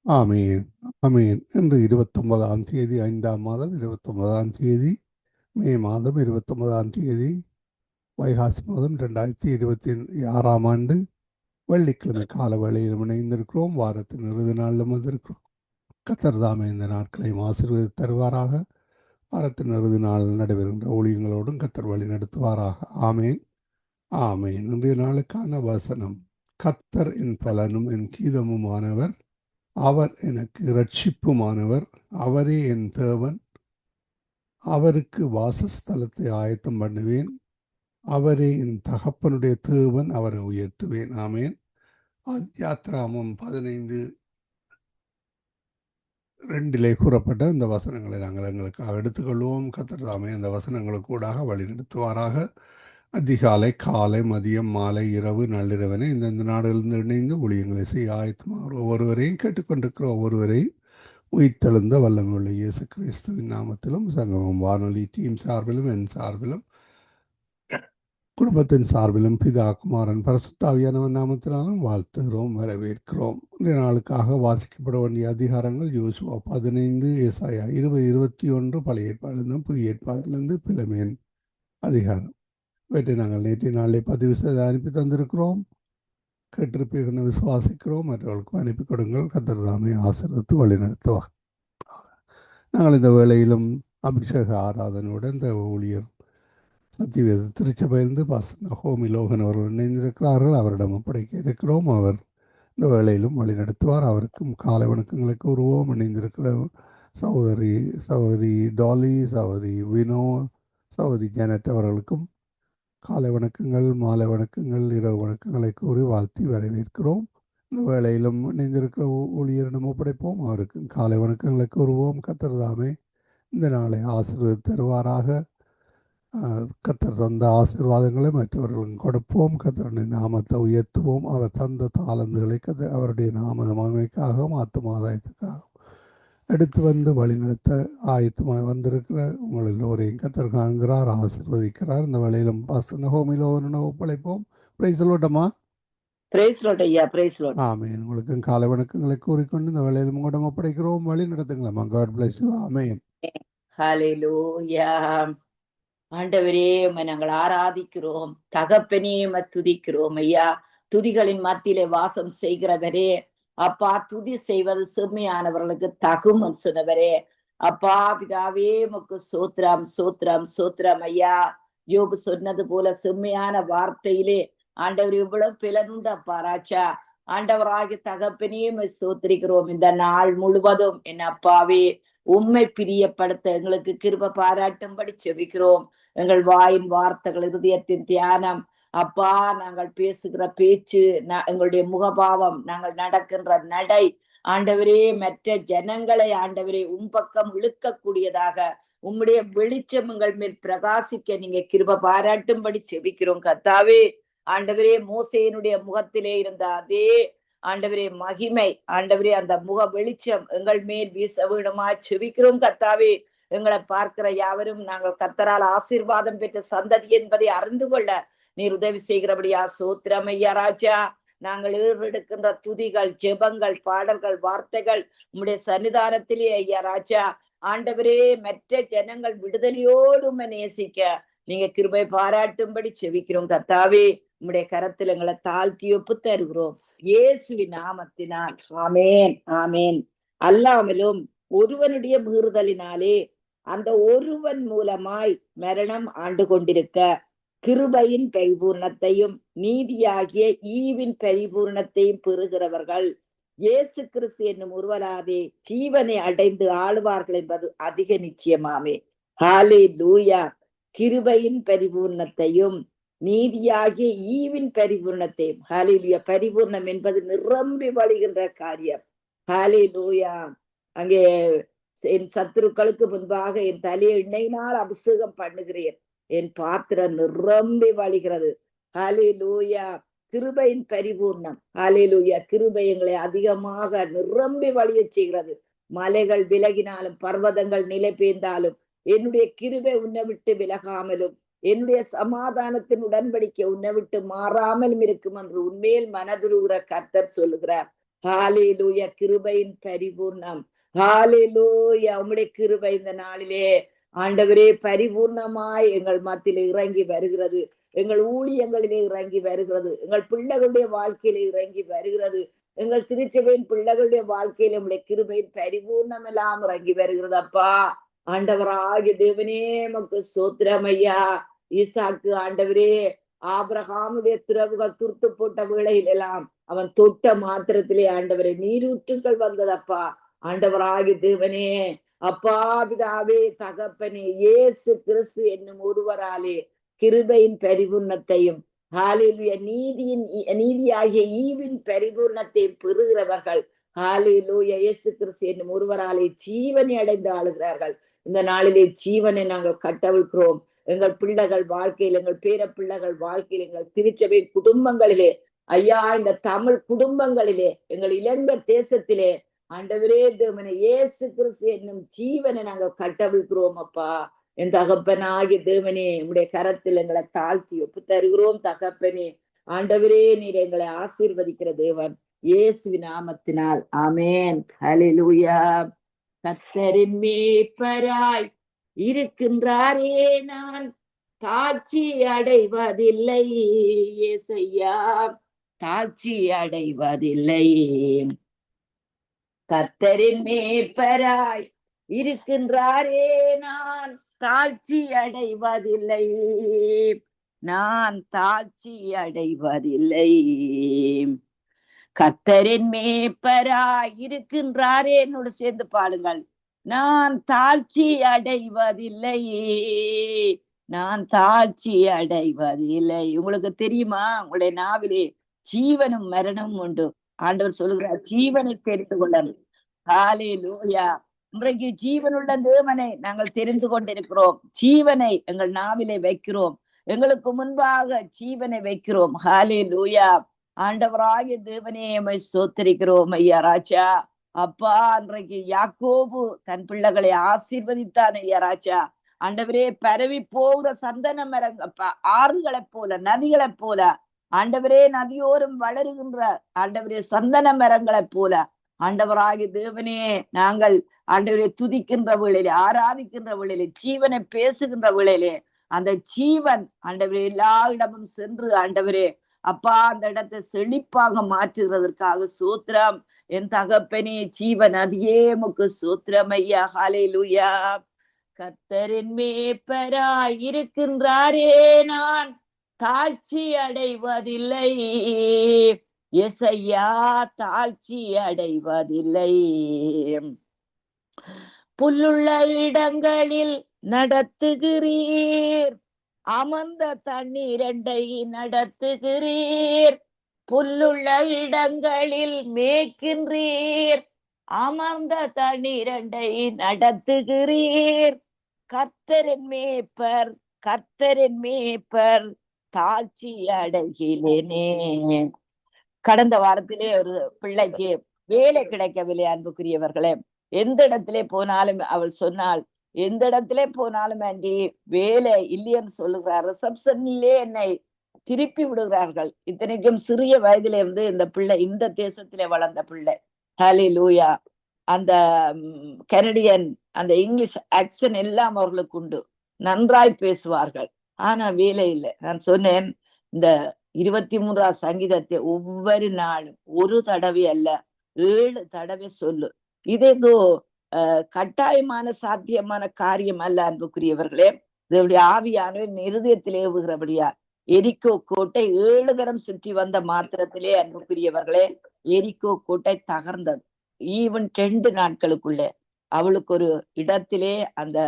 ஆமீன். ஆமீன். இன்று 29ஆம் தேதி 5ஆம் மாதம் 29ஆம் தேதி மே மாதம் 29ஆம் தேதி வைகாசி மாதம் 2026ஆம் ஆண்டு வெள்ளிக்கிழமை கால வேளையில் இணைந்திருக்கிறோம். வாரத்தின் இறுதி நாளிலும் வந்திருக்கிறோம். கர்த்தர் தாமே இந்த நாட்களையும் ஆசீர்வதித்து தருவாராக. வாரத்தின் இறுதி நாள் நடைபெறுகின்ற ஊழியங்களோடும் கர்த்தர் வழி நடத்துவாராக. ஆமேன். ஆமேன். இன்றைய நாளுக்கான வசனம்: கர்த்தர் என் பலனும் என் கீதமுமானவர், அவர் எனக்கு இரட்சிப்புமானவர், அவரே என் தேவன், அவருக்கு வாசஸ்தலத்தை ஆயத்தம் பண்ணுவேன், அவரே என் தகப்பனுடைய தேவன், அவரை உயர்த்துவேன். ஆமேன். யாத்ராமம் 15:2 கூறப்பட்ட இந்த வசனங்களை நாங்கள் எங்களுக்காக எடுத்துக்கொள்வோம். கர்த்தர் தாமே அந்த வசனங்களுக்கூடாக வழிநடத்துவாராக. அதிகாலை, காலை, மதியம், மாலை, இரவு, நள்ளிரவனை இந்தந்த நாடுகளிலிருந்து இணைந்து ஊழியங்களை செய்ய ஆயத்தமாக ஒவ்வொருவரையும் கேட்டுக்கொண்டிருக்கிற ஒவ்வொருவரையும் உயிர்த்தெழுந்த வல்லமையுள்ள இயேசு கிறிஸ்துவின் நாமத்திலும் சங்கமம் வானொலி டீம் சார்பிலும் என் சார்பிலும் குடும்பத்தின் சார்பிலும் பிதா குமாரன் பரிசுத்தாவியானவன் நாமத்தினாலும் வாழ்த்துகிறோம், வரவேற்கிறோம். இன்றைய நாளுக்காக வாசிக்கப்பட வேண்டிய அதிகாரங்கள்: யோசுவா 15, ஏசாயா 20, 21, பழைய ஏற்பாடிலிருந்து புதிய ஏற்பாடிலிருந்து பிலமேன் அதிகாரம். இவற்றை நாங்கள் நேற்றைய நாளிலே பதிவு செய்து அனுப்பி தந்திருக்கிறோம். கேட்டிருப்பீர்கள் விசுவாசிக்கிறோம். மற்றவர்களுக்கும் அனுப்பி கொடுங்கள். கர்த்தர் தாமே ஆசீர்வதித்து வழிநடத்துவார். நாங்கள் இந்த வேளையிலும் அபிஷேக ஆராதனையுடன் இந்த ஊழியர் சத்தியவேத திருச்சபையிலிருந்து பாஸ்டர் ஹோமி லோகன் அவர்கள் இணைந்திருக்கிறார்கள். அவரிடம் ஒப்படைக்க இருக்கிறோம். அவர் இந்த வேளையிலும் வழி நடத்துவார். அவருக்கும் காலை வணக்கங்களை கூறுவோம். இணைந்திருக்கிற சகோதரி டாலி, சகோதரி வினோ, சகோதரி ஜானட் அவர்களுக்கும் காலை வணக்கங்கள், மாலை வணக்கங்கள், இரவு வணக்கங்களை கூறி வாழ்த்தி வரவேற்கிறோம். இந்த வேளையிலும் இணைந்திருக்கிற ஊழியரிடம் ஒப்படைப்போம். அவருக்கும் காலை வணக்கங்களை கூறுவோம். கர்த்தர் தாமே இந்த நாளை ஆசீர்வதித்து தருவாராக. கர்த்தர் தந்த ஆசீர்வாதங்களை மற்றவர்களும் கொடுப்போம். கர்த்தருடைய நாமத்தை உயர்த்துவோம். அவர் தந்த தாளந்துகளை அவருடைய நாம மகிமைக்காகவும் ஆத்துமாதாயத்துக்காகவும் எடுத்து வந்து வழிநடத்த ஆயத்தமாக வந்திருக்கிற உங்கள் எல்லோரையும் கர்த்தர் காண்கிறார், ஆசீர்வதிக்கிறார். இந்த வேளையிலும் பாஸ்டர் ஹோமிலோ ஒப்படைப்போம். பிரைஸ் சொல்லட்டமா? பிரைஸ் லார்ட் ஐயா, பிரைஸ் லார்ட். ஆமேன். உங்களுக்கும் காலை வணக்கங்களை கூறிக்கொண்டு இந்த வேளையிலும் உங்களிடம் ஒப்படைக்கிறோம். வழி நடத்துங்களா? God bless you. ஆமேன். ஹல்லேலூயா. ஆண்டவரே, உம்மை நாங்கள் ஆராதிக்கிறோம். தகப்பனே, உம்மை துதிக்கிறோம் ஐயா. துதிகளின் மத்தியிலே வாசம் செய்கிறவரே, அப்பா, துதி செய்வது செம்மையானவர்களுக்கு தகும் சொன்னவரே, அப்பா பிதாவே, உமக்கு சோத்திரம் சோத்திரம் சோத்திரம் ஐயா. யோபு சொன்னது போல செம்மையான வார்த்தையிலே ஆண்டவர் இவ்வளவு பிளனுண்டு அப்பா ராஜா. ஆண்டவராகிய தகப்பனே, உம்மை ஸ்தோத்திரிக்கிறோம். இந்த நாள் முழுவதும் என் அப்பாவே உம்மை பிரியப்படுத்த எங்களுக்கு கிருபை பாராட்டும்படி செபிக்கிறோம். எங்கள் வாயின் வார்த்தைகள், இருதயத்தின் தியானம், அப்பா நாங்கள் பேசுகிற பேச்சு, எங்களுடைய முகபாவம், நாங்கள் நடக்கின்ற நடை, ஆண்டவரே மற்ற ஜனங்களை ஆண்டவரே உம்பக்கம் இழுக்கக்கூடியதாக உம்முடைய வெளிச்சம் எங்கள் மேல் பிரகாசிக்க நீங்க கிருபை பாராட்டும்படி செபிக்கிறோம் கர்த்தாவே. ஆண்டவரே, மோசேயினுடைய முகத்திலே இருந்த அதே ஆண்டவரே மகிமை, ஆண்டவரே அந்த முக வெளிச்சம் எங்கள் மேல் வீச வேண்டுமாய் செபிக்கிறோம் கர்த்தாவே. எங்களை பார்க்கிற யாவரும் நாங்கள் கர்த்தரால் ஆசீர்வாதம் பெற்ற சந்ததி என்பதை அறிந்து கொள்ள நீர் உதவி செய்கிறபடியா சோத்திரம் ஐயா ராஜா. நாங்கள் எடுக்கின்ற துதிகள், ஜெபங்கள், பாடல்கள், வார்த்தைகள் உம்முடைய சன்னிதானத்திலே ஐயா ராஜா, ஆண்டவரே மற்ற ஜனங்கள் விடுதலையோடு நேசிக்க நீங்க கிருபை பாராட்டும்படி செபிக்கிறோம் கர்த்தாவே. உம்முடைய கரத்தில் எங்களை தாழ்த்தி ஒப்பு தருகிறோம் இயேசுவின் நாமத்தினால். ஆமேன் ஆமேன். அல்லாமலும் ஒருவனுடைய மீறுதலினாலே அந்த ஒருவன் மூலமாய் மரணம் ஆண்டு கொண்டிருக்க கிருபையின் பரிபூர்ணத்தையும் நீதியாகிய ஈவின் பரிபூர்ணத்தையும் பெறுகிறவர்கள் இயேசு கிறிஸ்து என்னும் ஒருவராதே ஜீவனை அடைந்து ஆளுவார்கள் என்பது அதிக நிச்சயமாமே. ஹல்லேலூயா. கிருபையின் பரிபூர்ணத்தையும் நீதியாகிய ஈவின் பரிபூர்ணத்தையும். ஹல்லேலூயா. பரிபூர்ணம் என்பது நிரம்பி வழிகின்ற காரியம். ஹல்லேலூயா. அங்கே என் சத்துருக்களுக்கு முன்பாக என் தலையை எண்ணெயினால் அபிஷேகம் பண்ணுகிறேன், என் பாத்திரம் நிரம்பி வழிகிறது. ஹல்லேலூயா. கிருபையின் பரிபூர்ணம். ஹல்லேலூயா. கிருபை எங்களை அதிகமாக நிரம்பி வழிய செய்கிறது. மலைகள் விலகினாலும் பர்வதங்கள் நிலை பெய்ந்தாலும் என்னுடைய கிருபை உன்னை விட்டு விலகாமலும் என்னுடைய சமாதானத்தின் உடன்படிக்கை உன்னை விட்டு மாறாமலும் இருக்கும் என்று உண்மையில் மனதுருகிற கர்த்தர் சொல்லுகிறார். ஹalleluya. கிருபையின் பரிபூர்ணம். ஹalleluya. உம்முடைய கிருபை இந்த நாளிலே ஆண்டவரே பரிபூர்ணமாய் எங்கள் மத்தியிலே இறங்கி வருகிறது. எங்கள் ஊழியங்களிலே இறங்கி வருகிறது. எங்கள் பிள்ளைகளுடைய வாழ்க்கையிலே இறங்கி வருகிறது. எங்கள் திருச்சபையின் பிள்ளைகளுடைய வாழ்க்கையில உம்முடைய கிருபையின் பரிபூர்ணம் எல்லாம் இறங்கி வருகிறது. அப்பா ஆண்டவராகிய தேவனே உமக்கு ஸ்தோத்திரம் ஐயா. ஈசாக்கு ஆண்டவரே ஆபிரகாமுடைய திறவுகள் துருத்து போட்ட வேளையில் எல்லாம் அவன் தொட்ட மாத்திரத்திலே ஆண்டவரே நீரூற்றுக்கள் வந்ததப்பா. ஆண்டவராகிய தேவனே அப்பா பிதாவே தகப்பனே இயேசு கிறிஸ்து என்னும் ஒருவராலே கிருபையின் பரிபூர்ணத்தையும் ஹalleluya நீதியாகிய ஈவின் பரிபூர்ணத்தை பெறுகிறவர்கள் ஹalleluya இயேசு கிறிஸ்து என்னும் ஒருவராலே ஜீவனை அடைந்து ஆளுகிறார்கள். இந்த நாளிலே ஜீவனை நாங்கள் கட்டவிழ்கிறோம். எங்கள் பிள்ளைகள் வாழ்க்கையில், எங்கள் பேர பிள்ளைகள் வாழ்க்கையில், எங்கள் திருச்சபை குடும்பங்களிலே ஐயா, இந்த தமிழ் குடும்பங்களிலே, எங்கள் இலங்கை தேசத்திலே ஆண்டவரே தேவனே இயேசு கிறிஸ்து என்னும் ஜீவனை நாங்கள் கட்டவிழ்கிறோம் அப்பா. என் தகப்பனாகிய தேவனே உம்முடைய கரத்தில் எங்களை தாழ்த்தி ஒப்பு தருகிறோம் தகப்பனே. ஆண்டவரே நீர் எங்களை ஆசீர்வதிக்கிற தேவன். இயேசுவின் நாமத்தினால் ஆமென். ஹல்லேலூயா. கர்த்தரின் மேய்ப்பராய் இருக்கின்றாரே நான் தாழ்ச்சி அடைவதில்லை. இயேசையா தாழ்ச்சி அடைவதில்லை. கர்த்தரின் மேய்ப்பராய் இருக்கின்றாரே நான் தாழ்ச்சி அடைவதில்லை. நான் தாழ்ச்சி அடைவதில்லை. கர்த்தரின் மேய்ப்பராய் இருக்கின்றாரே என்னோடு சேர்ந்து பாடுங்கள். நான் தாழ்ச்சி அடைவதில்லை. நான் தாழ்ச்சி அடைவதில்லை. உங்களுக்கு தெரியுமா, உங்களுடைய நாவிலே ஜீவனும் மரணமும் உண்டு. ஆண்டவர் சொல்லுகிறார் ஜீவனை தெரிந்து கொள்ளணும். ஹல்லேலூயா. இன்றைக்கு ஜீவனுள்ள தேவனை நாங்கள் தெரிந்து கொண்டிருக்கிறோம். ஜீவனை எங்கள் நாவிலே வைக்கிறோம். எங்களுக்கு முன்பாக ஜீவனை வைக்கிறோம். ஹல்லேலூயா. ஆண்டவராகிய தேவனே உம்மை ஸ்தோத்திரிக்கிறோம் ஐயா ராஜா. அப்பா அன்றைக்கு யாக்கோபு தன் பிள்ளைகளை ஆசீர்வதித்தான் ஐயா ராஜா. ஆண்டவரே பரவி போகிற சந்தன மரங்கள் ஆறுகளைப் போல, நதிகளைப் போல, ஆண்டவரே நதியோரம் வளருகின்ற ஆண்டவரே சந்தன மரங்களைப் போல ஆண்டவராகிய தேவனே நாங்கள் ஆண்டவரே துதிக்கின்ற வேளையிலே, ஆராதிக்கின்ற வேளையிலே, ஜீவனை பேசுகின்ற வேளையிலே அந்த ஜீவன் ஆண்டவரே எல்லா இடமும் சென்று ஆண்டவரே அப்பா அந்த இடத்தை செழிப்பாக மாற்றுகிறதற்காக சூத்திரம். என் தகப்பனே ஜீவன் அதியே உமக்கு சூத்திரம் ஐயா. ஹல்லேலூயா. கர்த்தரின் மேய்ப்பராய் இருக்கின்றாரே நான் தாழ்ச்சி அடைவதில்லை. யெசையா தாழ்ச்சி அடைவதில்லை. புல்லுள்ள இடங்களில் நடத்துகிறீர், அமர்ந்த தண்ணீரண்டை நடத்துகிறீர். புல்லுள்ள இடங்களில் மேய்க்கின்றீர், அமர்ந்த தண்ணீரண்டை நடத்துகிறீர். கர்த்தரின் மேய்ப்பர், கர்த்தரின் மேய்ப்பர் தாழ்ச்சி அடைகிறேனே. கடந்த வாரத்திலே ஒரு பிள்ளைக்கு வேலை கிடைக்கவில்லை அன்புக்குரியவர்களே. எந்த இடத்திலே போனாலும் அவள் சொன்னாள், எந்த இடத்திலே போனாலும் ஆண்டி வேலை இல்லையன்னு சொல்லுகிறார். ரிசப்ஷனிலே என்னை திருப்பி விடுகிறார்கள். இத்தனைக்கும் சிறிய வயதில இருந்து இந்த பிள்ளை இந்த தேசத்திலே வளர்ந்த பிள்ளை. ஹல்லேலூயா. அந்த கனடியன் அந்த இங்கிலீஷ் ஆக்சன் எல்லாம் அவர்களுக்கு உண்டு, நன்றாய் பேசுவார்கள். ஆனா வேலை இல்லை. நான் சொன்னேன், இந்த 23ஆம் சங்கீதத்தை ஒவ்வொரு நாளும் ஒரு தடவை அல்ல 7 தடவை சொல்லு. இதேதோ கட்டாயமான சாத்தியமான காரியம் அல்ல அன்புக்குரியவர்களே. இதனுடைய ஆவியானவர் இருதயத்தில் ஏவுகிறபடியார். எரிக்கோ கோட்டை 7 தரம் சுற்றி வந்த மாத்திரத்திலே அன்புக்குரியவர்களே எரிக்கோ கோட்டை தகர்ந்தது. ஈவன் 2 நாட்களுக்குள்ளே அவளுக்கு ஒரு இடத்திலே அந்த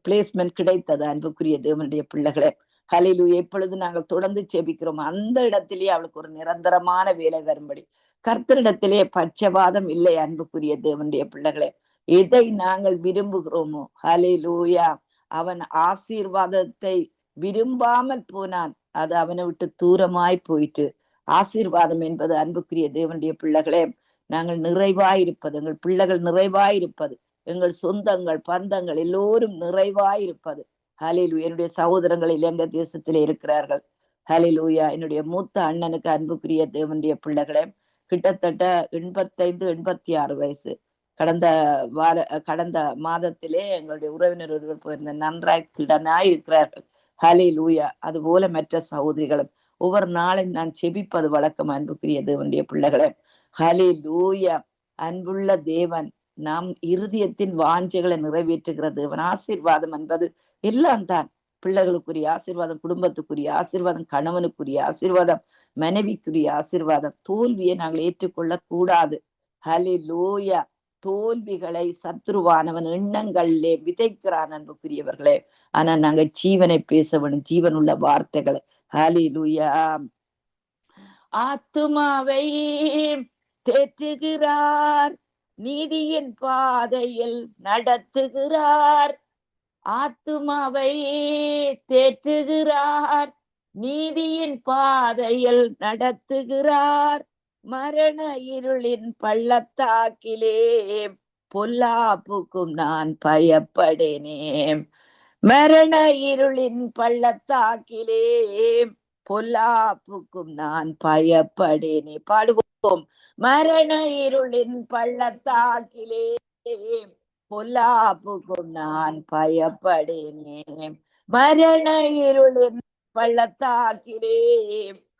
பிளேஸ்மெண்ட் கிடைத்தது. அன்புக்குரிய தேவனுடைய பிள்ளைகளே, ஹல்லேலூயா. எப்பொழுது நாங்கள் தொடர்ந்து செபிக்கிறோம் அந்த இடத்திலே அவளுக்கு ஒரு நிரந்தரமான வேலை வரும்படி. கர்த்தரிடத்திலே பட்சபாதம் இல்லை அன்புக்குரிய தேவனுடைய பிள்ளைகளே. எதை நாங்கள் விரும்புகிறோமோ ஹல்லேலூயா, அவன் ஆசீர்வாதத்தை விரும்பாமல் போனான், அது அவனை விட்டு தூரமாய் போயிட்டு. ஆசீர்வாதம் என்பது அன்புக்குரிய தேவனுடைய பிள்ளைகளே நாங்கள் நிறைவாயிருப்பது, எங்கள் பிள்ளைகள் நிறைவாயிருப்பது, எங்கள் சொந்தங்கள் பந்தங்கள் எல்லோரும் நிறைவாயிருப்பது. ஹalleluya. என்னுடைய சகோதரங்கள் இலங்கை தேசத்திலே இருக்கிறார்கள். ஹalleluya. என்னுடைய மூத்த அண்ணனுக்கு அன்புக்குரிய தேவனுடைய பிள்ளைகளே, கிட்டத்தட்ட 85-86 வயசு. கடந்த மாதத்திலே எங்களுடைய உறவினர்கள் போயிருந்த நன்றாய் திடனாய் இருக்கிறார்கள். ஹalleluya. அதுபோல மற்ற சகோதரிகளும் ஒவ்வொரு நாளும் நான் செபிப்பது வழக்கம். அன்புக்குரிய தேவனுடைய பிள்ளைகளே, ஹalleluya. அன்புள்ள தேவன் நாம் இருதயத்தின் வாஞ்சைகளை நிறைவேற்றுகிற தேவன். ஆசீர்வாதம் என்பது எல்லாம் தான். பிள்ளைகளுக்குரிய ஆசீர்வாதம், குடும்பத்துக்குரிய ஆசீர்வாதம், கணவனுக்குரிய ஆசீர்வாதம், மனைவிக்குரிய ஆசீர்வாதம். தோல்வியை நாங்கள் ஏற்றுக்கொள்ள கூடாது. ஹalleluya. தோல்விகளை சத்துருவானவன் எண்ணங்களிலே விதைக்கிறான் அன்புக்குரியவர்களே. ஆனா நாங்க ஜீவனை பேச வேணும், ஜீவனுள்ள வார்த்தைகளை. ஹalleluya. ஆத்துமாவை தேற்றுகிறார், நீதியின் பாதையில் நடத்துகிறார். ஆத்துமாவை தேற்றுகிறார், நீதியின் பாதையில் நடத்துகிறார். மரண இருளின் பள்ளத்தாக்கிலே பொல்லாப்புக்கும் நான் பயப்படேனே. மரண இருளின் பள்ளத்தாக்கிலே பொல்லாப்புக்கும் நான் பயப்படேனே. பாடுவோம். மரண இருளின் பள்ளத்தாக்கிலே பொல்லாப்புக்கும் நான் பயப்படேனே. மரண இருளின் பள்ளத்தாக்கிலே.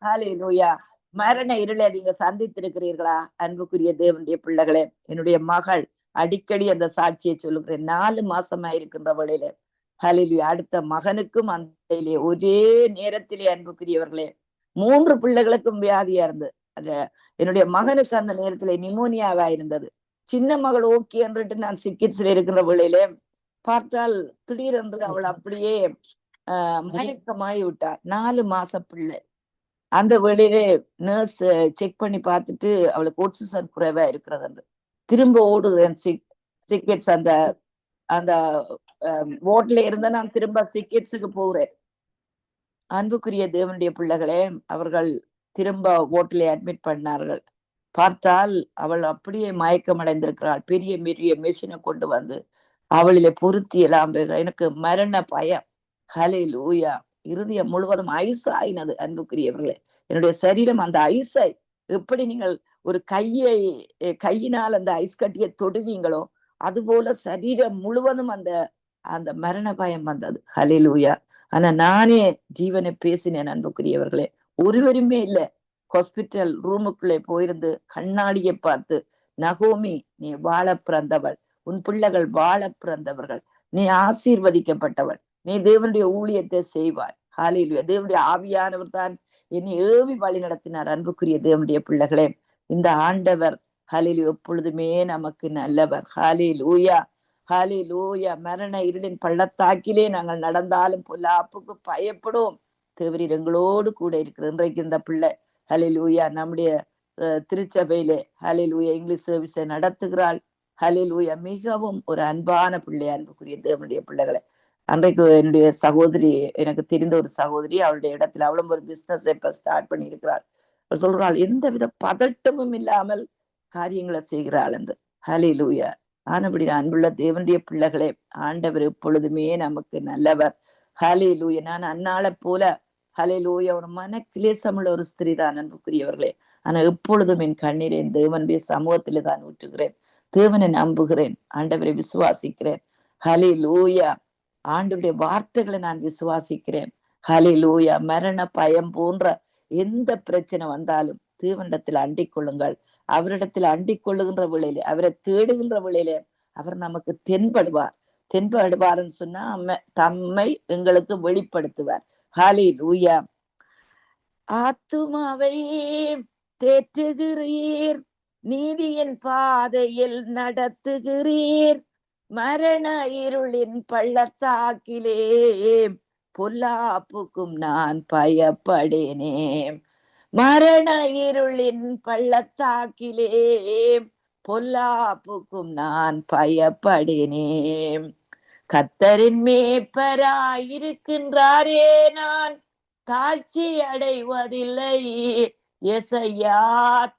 ஹalleluya. மரண இருளை நீங்க சந்தித்திருக்கிறீர்களா அன்புக்குரிய தேவனுடைய பிள்ளைகளே? என்னுடைய மகள் அடிக்கடி அந்த சாட்சியை சொல்லுகிறேன். 4 மாசமா இருக்கின்ற வழியில ஹalleluya. அடுத்த மகனுக்கும் அந்த ஒரே நேரத்திலே அன்புக்குரியவர்களே 3 பிள்ளைகளுக்கும் வியாதியா இருந்தது. என்னுடைய மகனுக்கு அந்த நேரத்துல நிமோனியாவா இருந்தது. சின்ன மகள் ஓகே என்றுட்டு நான் சிகிச்சையில் இருக்கிற வேளையிலே பார்த்தால் திடீரென்று அவள் அப்படியே மயக்கமாகி விட்டாள். 4 மாச பிள்ளை. அந்த வேளையிலே நர்ஸ் செக் பண்ணி பார்த்துட்டு அவளுக்கு ஆக்சிஜன் குறைவா இருக்கிறது என்று திரும்ப ஓடுகிறேன். சிக்கெட்ஸ் அந்த அந்த வார்ட்ல இருந்த நான் திரும்ப சிக்கெட்ஸுக்கு போகிறேன். அன்புக்குரிய தேவனுடைய பிள்ளைகளே, அவர்கள் திரும்ப வார்ட்ல அட்மிட் பண்ணார்கள். பார்த்தால் அவள் அப்படியே மயக்கம் அடைந்திருக்கிறாள். பெரிய பெரிய மெஷினை கொண்டு வந்து அவளிலே பொருத்தி எல்லாம். எனக்கு மரண பயம். ஹalleluya. இருதயம் முழுவதும் ஐஸ் ஆயினது அன்புக்குரியவர்களே. என்னுடைய சரீரம் அந்த ஐஸை எப்படி நீங்கள் ஒரு கையினால் அந்த ஐஸ் கட்டியை தொடுவீங்களோ அதுபோல சரீரம் முழுவதும் அந்த அந்த மரண பயம் வந்தது. ஹalleluya. ஆனா நானே ஜீவனை பேசினேன் அன்புக்குரியவர்களே. ஒருவருமே இல்லை. ஹாஸ்பிட்டல் ரூமுக்குள்ளே போயிருந்து கண்ணாடியை பார்த்து, நகோமி நீ வாழ பிறந்தவள், உன் பிள்ளைகள் வாழ பிறந்தவர்கள், நீ ஆசீர்வதிக்கப்பட்டவள், நீ தேவனுடைய ஊழியத்தை செய்வாய். ஹalleluya. தேவனுடைய ஆவியானவர் தான் என்னை ஏவி வழி நடத்தினார். அன்புக்குரிய தேவனுடைய பிள்ளைகளே, இந்த ஆண்டவர் ஹalleluya எப்பொழுதுமே நமக்கு நல்லவர். ஹalleluya. ஹalleluya. மரண இருளின் பள்ளத்தாக்கிலே நாங்கள் நடந்தாலும் பொல்லாப்புக்கு பயப்படுவோம். தேவரீர் எங்களோடு கூட இருக்கிறது. இன்றைக்கு இந்த பிள்ளை ஹalleluya நம்முடைய திருச்சபையிலே ஹalleluya இங்கிலீஷ் சர்வீஸை நடத்துகிறாள். ஹalleluya மிகவும் ஒரு அன்பான பிள்ளை. அன்புக்குரிய தேவனுடைய பிள்ளைகளை, அன்றைக்கு என்னுடைய சகோதரி, எனக்கு தெரிந்த ஒரு சகோதரி, அவளுடைய இடத்துல அவளும் ஒரு பிசினஸ் இப்ப ஸ்டார்ட் பண்ணி இருக்கிறாள். அவள் சொல்றாள், எந்தவித பதட்டமும் இல்லாமல் காரியங்களை செய்கிறாள் என்று. ஹalleluya. ஆனபடி அன்புள்ள தேவனுடைய பிள்ளைகளே, ஆண்டவர் எப்பொழுதுமே நமக்கு நல்லவர். ஹalleluya. நான் அன்னாளை போல ஹalleluya ஒரு மன கிளேசமுள்ள ஒரு ஸ்திரீ தான் அன்புக்குரியவர்களே. ஆனா எப்பொழுதும் என் கண்ணீரை தேவனுடைய சமூகத்திலே தான் ஊற்றுகிறேன். தேவனை நம்புகிறேன், ஆண்டவரை விசுவாசிக்கிறேன். ஹalleluya. ஆண்டவருடைய வார்த்தைகளை நான் விசுவாசிக்கிறேன். ஹalleluya. மரண பயம் போன்ற எந்த பிரச்சனை வந்தாலும் தேவனிடத்தில் அண்டிக் கொள்ளுங்கள். அவரிடத்தில் அண்டிக் கொள்ளுகின்ற வேளையிலே, அவரை தேடுகின்ற வேளையிலே அவர் நமக்கு தென்படுவார்ன்னு சொன்னா தம்மை எங்களுக்கு வெளிப்படுத்துவார். ஹalleluya. ஆத்துமாவை தேற்றுகிறீர், நீதியின் பாதையில் நடத்துகிறீர். மரண இருளின் பள்ளத்தாக்கிலே பொல்லாப்புக்கும் நான் பயப்படேனே. மரண இருளின் பள்ளத்தாக்கிலே பொல்லாப்புக்கும் நான் பயப்படேனே. கர்த்தரின் மேய்ப்பராயிருக்கின்றாரே, நான் தாழ்ச்சி அடைவதில்லை. எசையா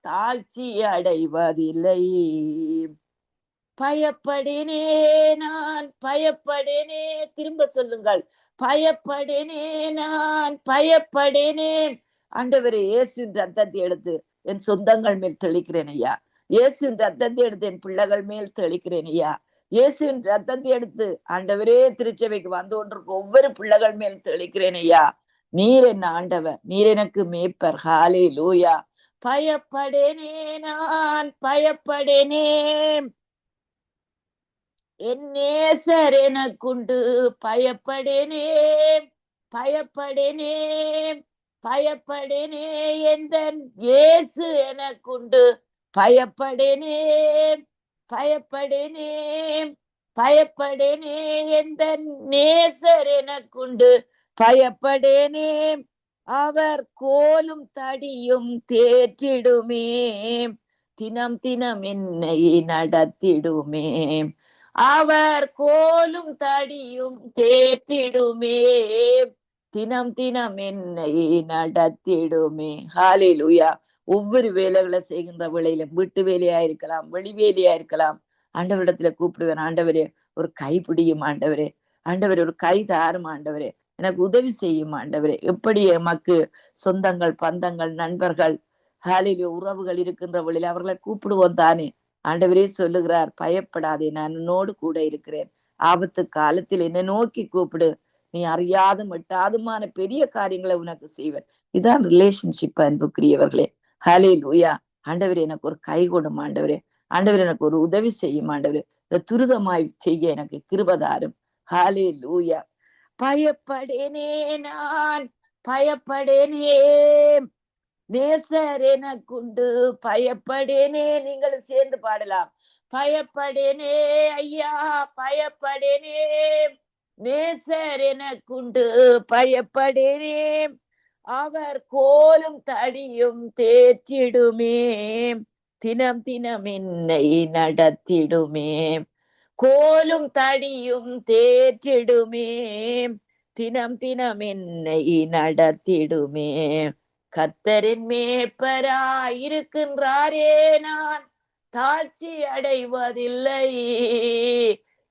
தாழ்ச்சி அடைவதில்லை. பயப்படேனே, நான் பயப்படேனே. திரும்ப சொல்லுங்கள், பயப்படேனே, நான் பயப்படேனே. ஆண்டவரே, இயேசுவின் ரத்தத்தை எடுத்து என் சொந்தங்கள் மேல் தெளிக்கிறேன் ஐயா. இயேசுவின் ரத்தத்தை எடுத்து என் பிள்ளைகள் மேல் தெளிக்கிறேன் ஐயா. இயேசுவின் ரத்தத்தை எடுத்து ஆண்டவரே திருச்சபைக்கு வந்து கொண்டிருக்க ஒவ்வொரு பிள்ளைகள் மேல் தெளிக்கிறேன் ஐயா. நீர் என்ன ஆண்டவர், நீர் எனக்கு மேய்ப்பர். ஹல்லேலூயா. பயப்படேனே, நான் பயப்படேனே. என் நேசர் எனக்குண்டு, பயப்படேனே, பயப்படேனே, பயப்படேனே. எந்தன் இயேசு எனக்குண்டு, பயப்படேனே, பயப்படேனே, பயப்படேனே. எந்தன் நேசர் எனக்குண்டு, பயப்படேனே. அவர் கோலும் தடியும் தேற்றிடுமே, தினம் தினம் என்னை நடத்திடுமே. அவர் கோலும் தடியும் தேற்றிடுமே, தினம் தினம் என்னை நடத்திடுமே. ஹல்லேலூயா. ஒவ்வொரு வேலைகளை செய்கின்ற வேலையில, வீட்டு வேலையா இருக்கலாம், வெளி வேலையா இருக்கலாம், ஆண்டவரிடத்துல கூப்பிடுவேன். ஆண்டவரே, ஒரு கை பிடியும் ஆண்டவரே. ஆண்டவரே, ஒரு கை தாரும் ஆண்டவரே. எனக்கு உதவி செய்யும் ஆண்டவரே. எப்படி எமக்கு சொந்தங்கள், பந்தங்கள், நண்பர்கள், ஹல்லேலூயா, உறவுகள் இருக்கின்ற வழியில் அவர்களை கூப்பிடுவோம் தானே. ஆண்டவரே சொல்லுகிறார், பயப்படாதே, நான் உன்னோடு கூட இருக்கிறேன். ஆபத்து காலத்தில் என்னை நோக்கி கூப்பிடு, நீ அறியாத மட்டாதுமான பெரிய காரியங்களை உனக்கு செய்வேன். இதான் ரிலேஷன்ஷிப், அன்புக்குரியவர்களே. ஹல்லேலூயா. ஆண்டவரே, எனக்கு ஒரு கை கொடும் ஆண்டவரே. ஆண்டவரே, எனக்கு ஒரு உதவி செய்யும் ஆண்டவரே. இந்த துரிதமாய் செய்ய எனக்கு கிருபதாரும். ஹல்லேலூயா. பயப்படேனே, நான் பயப்படேனே. நேசர் எனக்குண்டு, பயப்படேனே. நீங்களும் சேர்ந்து பாடலாம். பயப்படேனே ஐயா, பயப்படேனே. நேசர் எனக்குண்டு, பயப்படேனே. அவர் கோலும் தடியும் தேற்றிடுமே, தினம் தினம் என்னை நடத்திடுமே. கோலும் தடியும் தேற்றிடுமே, தினம் தினம் என்னை நடத்திடுமே. கர்த்தரின் மேய்ப்பராயிருக்கின்றாரே, நான் தாழ்ச்சி அடைவதில்லை,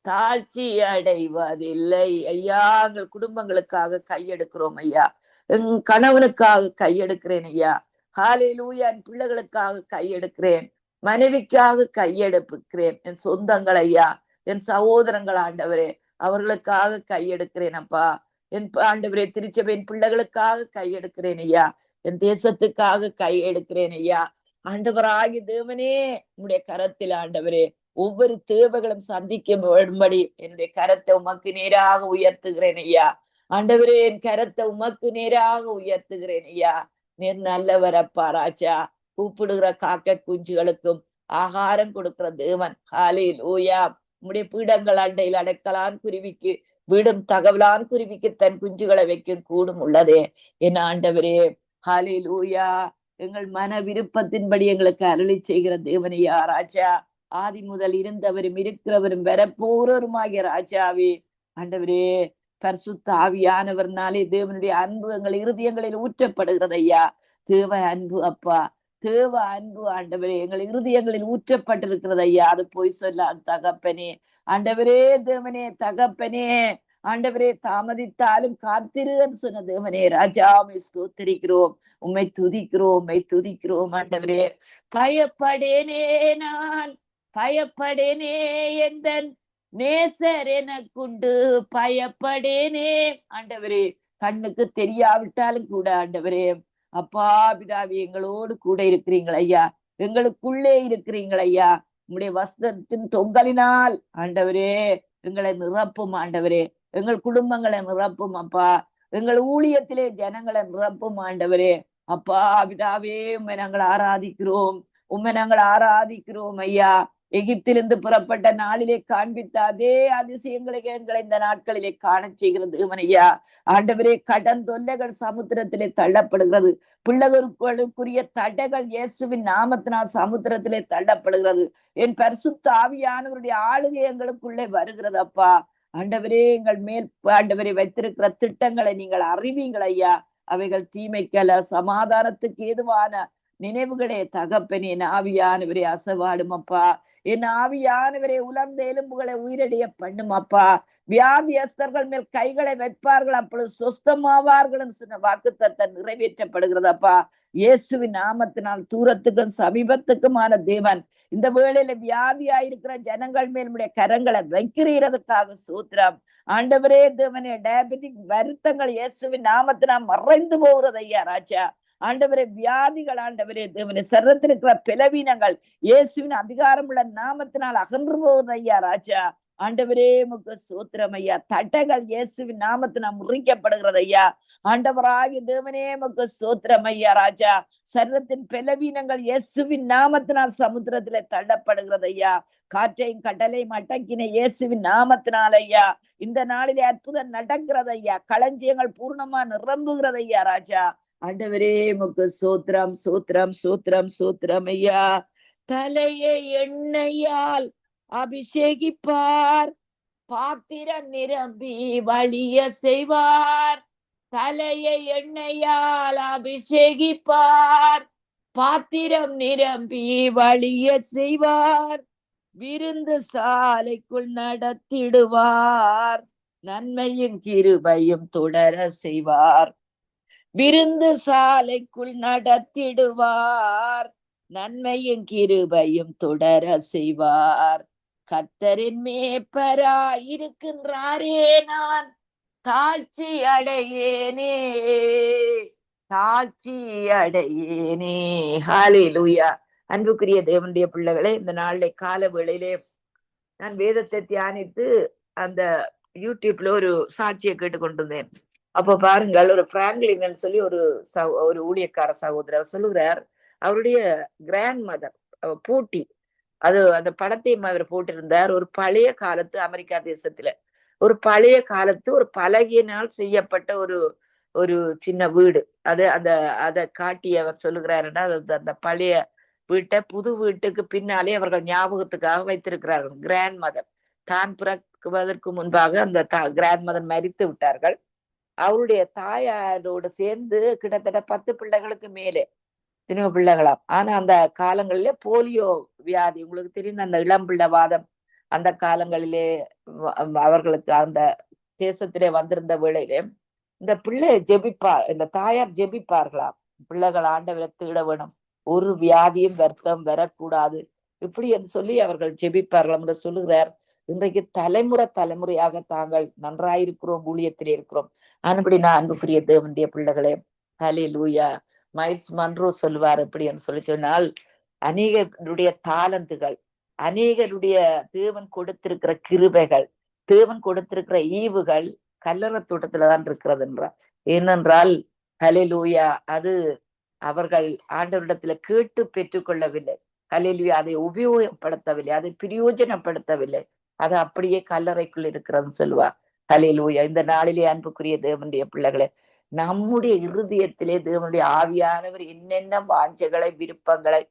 தாழ்ச்சி அடைவதில்லை. ஐயா, எங்கள் குடும்பங்களுக்காக கையெடுக்கிறோம் ஐயா. என் கணவனுக்காக கையெடுக்கிறேன் ஐயா. ஹல்லேலூயா. என் பிள்ளைகளுக்காக கையெடுக்கிறேன், மனைவிக்காக கையெடுக்கிறேன். என் சொந்தங்கள் ஐயா, என் சகோதரங்கள் ஆண்டவரே, அவர்களுக்காக கையெடுக்கிறேன் அப்பா. என் ஆண்டவரே, திருச்சபையின் பிள்ளைகளுக்காக கையெடுக்கிறேன் ஐயா. என் தேசத்துக்காக கையெடுக்கிறேன் ஐயா. ஆண்டவராகிய தேவனே, உம்முடைய கரத்தில் ஆண்டவரே ஒவ்வொரு தேவைகளும் சந்திக்க வேண்டும்படி என்னுடைய கரத்தை உமக்கு நேராக உயர்த்துகிறேன் ஐயா. ஆண்டவரே, என் கரத்தை உமக்கு நேராக உயர்த்துகிறேன் ஐயா. நீர் நல்லவர் அப்பா ராஜா. கூப்பிடுகிற காக்க குஞ்சுகளுக்கும் ஆகாரம் கொடுக்கிற தேவன். ஹல்லேலூயா. உம்முடைய பீடங்கள் அண்டையில் அடைக்கலான் குருவிக்கு வீடும் தகவலான் குருவிக்கு தன் குஞ்சுகளை வைக்கும் கூடும் உள்ளதே. என் ஆண்டவரே, ஹல்லேலூயா. எங்கள் மன விருப்பத்தின்படி எங்களுக்கு அருளி செய்கிற தேவனையா ராஜா. ஆதி முதல் இருந்தவரும் இருக்கிறவரும் வரப்போறவருமாகிய ராஜாவே, ஆண்டவரே, பரிசுத்த ஆவியானவர்னாலே தேவனுடைய அன்பு எங்கள் இருதயங்களில் ஊற்றப்படுகிறது ஐயா. தேவ அன்பு அப்பா, தேவ அன்பு ஆண்டவரே எங்கள் இருதயங்களில் ஊற்றப்பட்டிருக்கிறது ஐயா. அது போய் சொல்ல தகப்பனே. ஆண்டவரே, தேவனே, தகப்பனே, ஆண்டவரே, தாமதித்தாலும் காத்திரு என்று சொன்ன தேவனே ராஜா, உம்மை ஸ்தோத்திரிக்கிறோம், உம்மை துதிக்கிறோம், உம்மை துதிக்கிறோம் ஆண்டவரே. பயப்படேனே, நான் பயப்படேனே. எந்தன் நேசர் எனக்குண்டு, பயப்படேனே. ஆண்டவரே, கண்ணுக்கு தெரியாவிட்டாலும் கூட ஆண்டவரே, அப்பா பிதாவே, எங்களோடு கூட இருக்கிறீங்கள் ஐயா. எங்களுக்குள்ளே இருக்கிறீங்கள் ஐயா. உம்முடைய வஸ்திரத்தின் தொங்கலினால் ஆண்டவரே எங்களை நிரப்பும் ஆண்டவரே. எங்கள் குடும்பங்களை நிரப்பும் அப்பா. எங்கள் ஊழியத்திலே ஜனங்களை நிரப்பும் ஆண்டவரே. அப்பா பிதாவே, உம்மை நாங்கள் ஆராதிக்கிறோம், உம்மை நாங்கள் ஆராதிக்கிறோம் ஐயா. எகிப்திலிருந்து புறப்பட்ட நாளிலே காண்பித்த அதே அதிசயங்களை எங்களை இந்த நாட்களிலே காண செய்கிறது ஐயா. ஆண்டவரே, கடன் தொல்லைகள் சமுத்திரத்திலே தள்ளப்படுகிறது. பிள்ளைகளுக்குரிய தடைகள் இயேசுவின் நாமத்தினால் சமுத்திரத்திலே தள்ளப்படுகிறது. என் பரிசுத்த ஆவியானவருடைய ஆளுகை எங்களுக்குள்ளே வருகிறது அப்பா. ஆண்டவரே, எங்கள் மேல் ஆண்டவரை வைத்திருக்கிற திட்டங்களை நீங்கள் அறிவீங்கள் ஐயா. அவைகள் தீமைக்கல்ல, சமாதானத்துக்கு ஏதுவான நினைவுகளே தகப்பனே, என் ஆவியானவரே அசைவாடும் அப்பா. என் ஆவியானவரே உலர்ந்த எலும்புகளை உயிரடைய பண்ணும் அப்பா. வியாதியஸ்தர்கள் மேல் கைகளை வைப்பார்கள், அப்பொழுது சொஸ்தமாவார்கள் சொன்ன வாக்குத்தத்தம் நிறைவேற்றப்படுகிறது அப்பா. இயேசுவின் நாமத்தினால் தூரத்துக்கும் சமீபத்துக்குமான தேவன் இந்த வேளையில வியாதியாயிருக்கிற ஜனங்கள் மேல் உடைய கரங்களை வைக்கிறதுக்காக சூத்திரம். ஆண்டவரே தேவனே, டயபெட்டிக் வருத்தங்கள் இயேசுவின் நாமத்தினால் மறைந்து போகிறது ஐயா ராஜா. ஆண்டவரே வியாதிகள், ஆண்டவரே தேவனே, சரீரத்தில் இருக்கிற பலவீனங்கள் இயேசுவின் அதிகாரம் உள்ள நாமத்தினால் அகன்று போகுது ஐயா ராஜா. ஆண்டவரே உமக்கு சூத்திரம் ஐயா. தட்டைகள் இயேசுவின் நாமத்தினால் முறிக்கப்படுகிறது ஐயா. ஆண்டவராகிய தேவனே உமக்கு சூத்திரம் ஐயா ராஜா. சரீரத்தின் பலவீனங்கள் இயேசுவின் நாமத்தினால் சமுத்திரத்திலே தள்ளப்படுகிறது ஐயா. காற்றையும் கடலையும் அடக்கின இயேசுவின் நாமத்தினால் ஐயா. இந்த நாளிலே அற்புதம் நடக்கிறது ஐயா. களஞ்சியங்கள் பூர்ணமா நிரம்புகிறது ஐயா ராஜா. ஆண்டவரே உமக்கு சூத்திரம் சூத்திரம் சூத்திரம் சூத்திரம் ஐயா. தலையை எண்ணெயால் அபிஷேகிப்பார், பாத்திரம் நிரம்பி வழிய செய்வார். தலையை எண்ணெயால் அபிஷேகிப்பார், பாத்திரம் நிரம்பி வழிய செய்வார். விருந்து சாலைக்குள் நடத்திடுவார், நன்மையும் கிருபையும் தொடர செய்வார். விருந்து சாலைக்குள் நடத்திடுவார், நன்மையும் கிருபையும் தொடர செய்வார். கர்த்தரின் மேய்ப்பராயிருக்கின்றாரே, நான் தாழ்ச்சி அடையேனே, தாழ்ச்சி அடையேனே. ஹல்லேலூயா. அன்புக்குரிய தேவனுடைய பிள்ளைகளே, இந்த நாளை கால வேளையிலே நான் வேதத்தை தியானித்து அந்த யூடியூப்ல ஒரு சாட்சியை கேட்டுக்கொண்டிருந்தேன். அப்ப பாருங்கள், ஒரு பிராங்க்லின் சொல்லி ஒரு ஊழியக்கார சகோதரர் சொல்லுகிறார். அவருடைய கிராண்ட் மதர் பூட்டி, அது அந்த படத்தையும் அவர் போட்டிருந்தார். ஒரு பழைய காலத்து அமெரிக்கா தேசத்துல ஒரு பழைய காலத்து ஒரு பலகையினால் செய்யப்பட்ட ஒரு சின்ன வீடு. அதை காட்டி அவர் சொல்லுகிறாருன்னா, அந்த பழைய வீட்டை புது வீட்டுக்கு பின்னாலே அவர்கள் ஞாபகத்துக்காக வைத்திருக்கிறார்கள். கிராண்ட் மதர் தான் பிறக்குவதற்கு முன்பாக அந்த கிராண்ட் மதர் மரித்து விட்டார்கள். அவருடைய தாயாரோடு சேர்ந்து கிட்டத்தட்ட 10 பிள்ளைகளுக்கு மேலே சின்ன பிள்ளைகளாம். ஆனா அந்த காலங்களிலே போலியோ வியாதி, உங்களுக்கு தெரியும், அந்த இளம்பிள்ளவாதம் அந்த காலங்களிலே அவர்களுக்கு அந்த தேசத்திலே வந்திருந்த வேளையிலே இந்த பிள்ளை இந்த தாயார் ஜெபிப்பார்களாம். பிள்ளைகள் ஆண்டவரை தேட வேணும், ஒரு வியாதியும் வருத்தம் வரக்கூடாது, இப்படி என்று சொல்லி அவர்கள் ஜெபிப்பார்களாம் என்று சொல்லுகிறார். இன்றைக்கு தலைமுறையாக தாங்கள் நன்றாயிருக்கிறோம், ஊழியத்திலே இருக்கிறோம். அன்படி நான் அன்புக்குரிய தேவனுடைய பிள்ளைகளே, ஹல்லேலூயா. மைல்ஸ் மன்ரோ சொல்லுவார் எப்படி என்று சொல்லி சொன்னால், அநேகருடைய தாளந்துகள், அநேகருடைய தேவன் கொடுத்திருக்கிற கிருபைகள், தேவன் கொடுத்திருக்கிற ஈவுகள் கல்லறை தோட்டத்துலதான் இருக்கிறது என்றார். ஏனென்றால் ஹல்லேலூயா, அது அவர்கள் ஆண்டவரிடத்துல கேட்டு பெற்றுக்கொள்ளவில்லை. ஹல்லேலூயா, அதை உபயோகப்படுத்தவில்லை, அதை பிரயோஜனப்படுத்தவில்லை, அது அப்படியே கல்லறைக்குள் இருக்கிறதுன்னு சொல்லுவார். ஹல்லேலூயா. இந்த நாளிலே அன்புக்குரிய தேவனுடைய பிள்ளைகளே, நம்முடைய இருதயத்திலே தேவனுடைய ஆவியானவர் என்னென்ன வாஞ்சைகளை விருப்பங்களை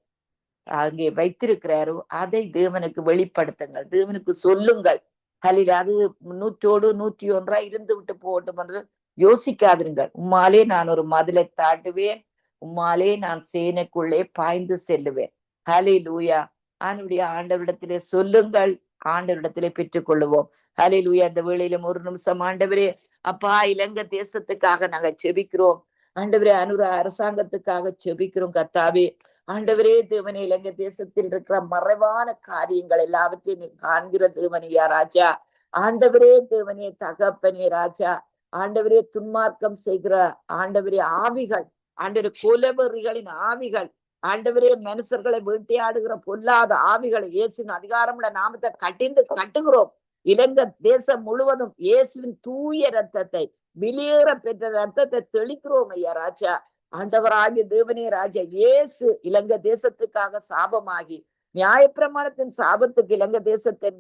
அங்கே வைத்திருக்கிறாரோ அதை தேவனுக்கு வெளிப்படுத்துங்கள், தேவனுக்கு சொல்லுங்கள். ஹல்லேலூயா. அது 100 101 இருந்து விட்டு போகட்டும் என்று யோசிக்காதிருங்கள். உம்மாலே நான் ஒரு மதிலை தாட்டுவேன், உம்மாலே நான் சேனைக்குள்ளே பாய்ந்து செல்லுவேன். ஹல்லேலூயா. ஆண்டவரிடத்திலே சொல்லுங்கள், ஆண்டவரிடத்திலே பெற்றுக் கொள்ளுவோம். ஹல்லேலூயா. இந்த வேளையிலும் ஒரு நிமிஷம் ஆண்டவரே அப்பா, இலங்கை தேசத்துக்காக நாங்க செபிக்கிறோம். ஆண்டவரே அரசாங்கத்துக்காக செபிக்கிறோம் கர்த்தாவே. ஆண்டவரே தேவனே, இலங்கை தேசத்தில் இருக்கிற மறைவான காரியங்கள் எல்லாவற்றையும் நீ காண்கிற தேவனையா ராஜா. ஆண்டவரே தேவனே, தகப்பனே ராஜா. ஆண்டவரே துன்மார்க்கம் செய்கிற ஆண்டவரே ஆவிகள், ஆண்டவரே கொலவெறிகளின் ஆவிகள், ஆண்டவரே மனுஷர்களை வேட்டையாடுகிற பொல்லாத ஆவிகளை இயேசுவின் அதிகாரமுள்ள நாமத்தை கட்டுகிறோம். இலங்கை தேசம் முழுவதும் இயேசுவின் தூய ரத்தத்தை, வெளியேற பெற்ற ரத்தத்தை தெளிக்கிறோம் ஐயா ராஜா. ஆண்டவராகிய தேவனே ராஜா, இயேசு இலங்கை தேசத்துக்காக சாபமாகி நியாயப்பிரமாணத்தின் சாபத்துக்கு இலங்கை தேசத்தை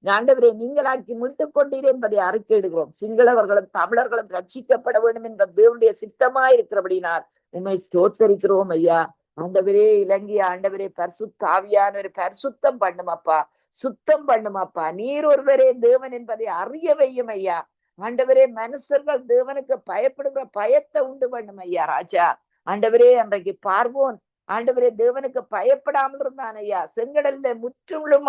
ஆண்டவரே நீங்களாக்கி மீட்டுக் கொண்டீர் என்பதை அறிக்கையிடுகிறோம். சிங்களவர்களும் தமிழர்களும் ரட்சிக்கப்பட வேண்டும் என்ற தேவனுடைய சித்தமாயிருக்கிறபடினால் உண்மை ஸ்தோத்தரிக்கிறோம் ஐயா. ஆண்டவரே இலங்கை ஆண்டவரே பரிசுத்த ஆவியானவரே பரிசுத்தம் பண்ணுமப்பா, சுத்தம் பண்ணுமப்பா. நீர் ஒருவரே தேவன் என்பதை அறிய வையும் ஐயா. ஆண்டவரே மனுஷர்கள் தேவனுக்கு பயப்படுகிற பயத்தை உண்டு பண்ணும் ஐயா ராஜா. ஆண்டவரே அன்றைக்கு பார்வோன் ஆண்டவரே தேவனுக்கு பயப்படாமல் இருந்தான் ஐயா. செங்கடல்ல முற்றிலும்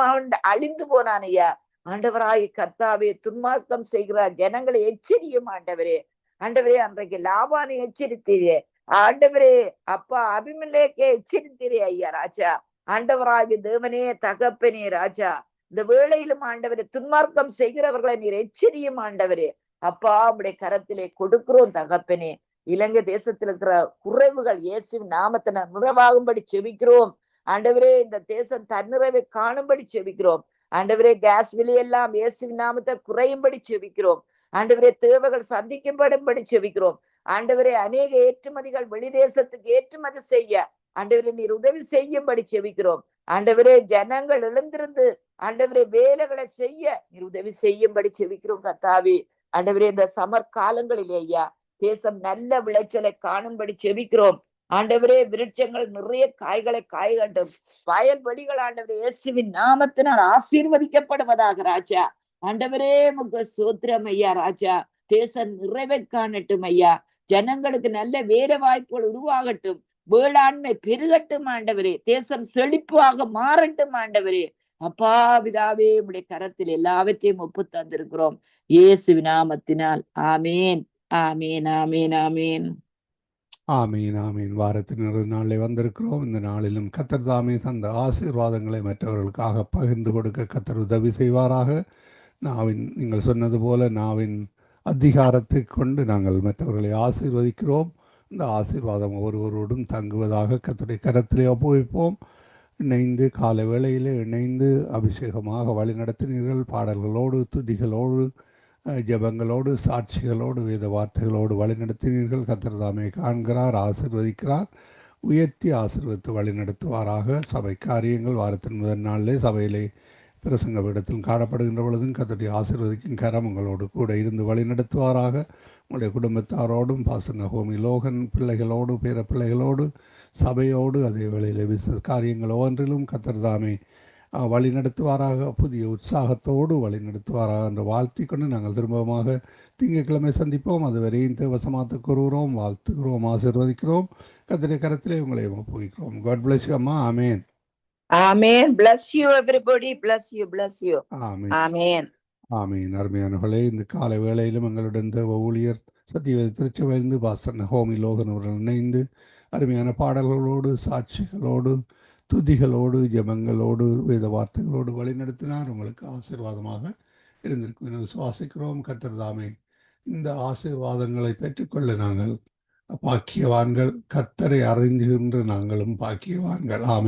அழிந்து போனான் ஐயா. ஆண்டவராய் கர்த்தாவே, துன்மார்க்கம் செய்கிறார் ஜனங்களை எச்சரியும் ஆண்டவரே. ஆண்டவரே, அன்றைக்கு லாபானை எச்சரித்தீரே ஆண்டவரே. அப்பா அபிமெலேக்கே எச்சரித்தீரே ஐயா ராஜா. ஆண்டவராகி தேவனே, தகப்பனே ராஜா, இந்த வேளையிலும் ஆண்டவரே துன்மார்க்கம் செய்கிறவர்களை நீர் எச்சரியும் ஆண்டவரே. அப்பா உடைய கரத்திலே கொடுக்கிறோம் தகப்பனே. இலங்கை தேசத்தில் இருக்கிற குறைவுகள் இயேசுவின் நாமத்தின நிறைவாகும்படி செபிக்கிறோம் ஆண்டவரே. இந்த தேசம் தன்னிறைவை காணும்படி செபிக்கிறோம் ஆண்டவரே. கேஸ் விலையெல்லாம் இயேசுவின் நாமத்தை குறையும்படி செபிக்கிறோம் ஆண்டவரே. தேவைகள் சந்திக்கப்படும்படி செபிக்கிறோம் ஆண்டவரே. அநேக ஏற்றுமதிகள் வெளி தேசத்துக்கு ஏற்றுமதி செய்ய ஆண்டவரே நீர் உதவி செய்யும்படி செபிக்கிறோம் ஆண்டவரே. ஜனங்கள் எழுந்திருந்து ஆண்டவரே வேலைகளை செய்ய நீர் உதவி செய்யும்படி செபிக்கிறோம் கர்த்தாவே. ஆண்டவரே, இந்த சமர் காலங்களிலே ஐயா தேசம் நல்ல விளைச்சலை காணும்படி செபிக்கிறோம் ஆண்டவரே. விருட்சங்கள் நிறைய காய்களை காய்கண்டும் வயல்வெளிகள் ஆண்டவரே இயேசுவின் நாமத்தினால் ஆசீர்வதிக்கப்படுவதாக ராஜா. ஆண்டவரே முக சோத்திரம் ஐயா ராஜா. தேசம் நிறைவை காணட்டும் ஐயா. ஜனங்களுக்கு நல்ல வேலை வாய்ப்புகள் உருவாகட்டும். வேளாண்மை பெருகட்டும் ஆண்டவரே. தேசம் செழிப்பாக மாறட்டும் ஆண்டவரே. அப்பா பிதாவே, உடைய கரத்தில் எல்லாவற்றையும் ஒப்பு தந்திருக்கிறோம் இயேசுவின் நாமத்தினால். ஆமேன், ஆமேன், ஆமேன், ஆமேன், ஆமீன், ஆமீன். வாரத்தின் ஒரு நாளில் வந்திருக்கிறோம். இந்த நாளிலும் கர்த்தர் தாமே தந்த ஆசீர்வாதங்களை மற்றவர்களுக்காக பகிர்ந்து கொடுக்க கர்த்தர் உதவி செய்வாராக. நீங்கள் சொன்னது போல நாவின் அதிகாரத்தை கொண்டு நாங்கள் மற்றவர்களை ஆசீர்வதிக்கிறோம். இந்த ஆசீர்வாதம் ஒருவரோடும் தங்குவதாக கர்த்தருடைய கரத்திலே ஒப்புவிப்போம். இணைந்து காலை வேளையிலே இணைந்து அபிஷேகமாக வழிநடத்தினீர்கள். பாடல்களோடு, துதிகளோடு, ஜெபங்களோடு, சாட்சிகளோடு, வேத வார்த்தைகளோடு வழிநடத்தினீர்கள். கர்த்தர் தாமே காண்கிறார், ஆசீர்வதிக்கிறார், உயர்த்தி ஆசீர்வதித்து வழிநடத்துவாராக. சபை காரியங்கள் வாரத்தின் முதல் நாளிலே சபையிலே பிரசங்க இடத்தில் காணப்படுகின்ற பொழுதும் கர்த்தருடைய ஆசீர்வதிக்கும் கரம் உங்களோடு கூட இருந்து வழிநடத்துவாராக. உங்களுடைய குடும்பத்தாரோடும் பாசன ஹோமி லோகன் பிள்ளைகளோடு, பேர பிள்ளைகளோடு, சபையோடு, அதே வேளையில் விசேஷ காரியங்கள் ஒவ்வொன்றிலும் கர்த்தர் தாமே வழி நடத்துவாராக. புதிய உற்சாகத்தோடு வழி நடத்துவாராக என்று வாழ்த்தி கொண்டு நாங்கள் திரும்பமாக திங்கட்கிழமை சந்திப்போம். அதுவரையும் தேவசமாத்த கூறுகிறோம், வாழ்த்துகிறோம், ஆசீர்வதிக்கிறோம். கர்த்தருடைய கரத்திலே உங்களை ஒப்புவிக்கிறோம். God bless you அம்மா. ஆமேன், ஆமேன். bless you everybody, bless you, bless you. ஆமேன், ஆமேன், ஆமீன். அருமையானவர்களே, இந்த காலை வேளையிலும் எங்களுடன் தேவ ஊழியர் சத்தியவேத திருச்சபையிலிருந்து பாஸ்டர் ஹோமி லோகன் அவர்கள் இணைந்து அருமையான பாடல்களோடு, சாட்சிகளோடு, துதிகளோடு, ஜெபங்களோடு, வேத வார்த்தைகளோடு வழிநடத்தினார். உங்களுக்கு ஆசீர்வாதமாக இருந்திருக்கும் என விசுவாசிக்கிறோம். கர்த்தர் தாமே இந்த ஆசீர்வாதங்களை பெற்றுக்கொள்ள நாங்கள் பாக்கியவான்கள். கர்த்தரை அறிந்துகின்ற நாங்களும் பாக்கியவான்கள். ஆமென்.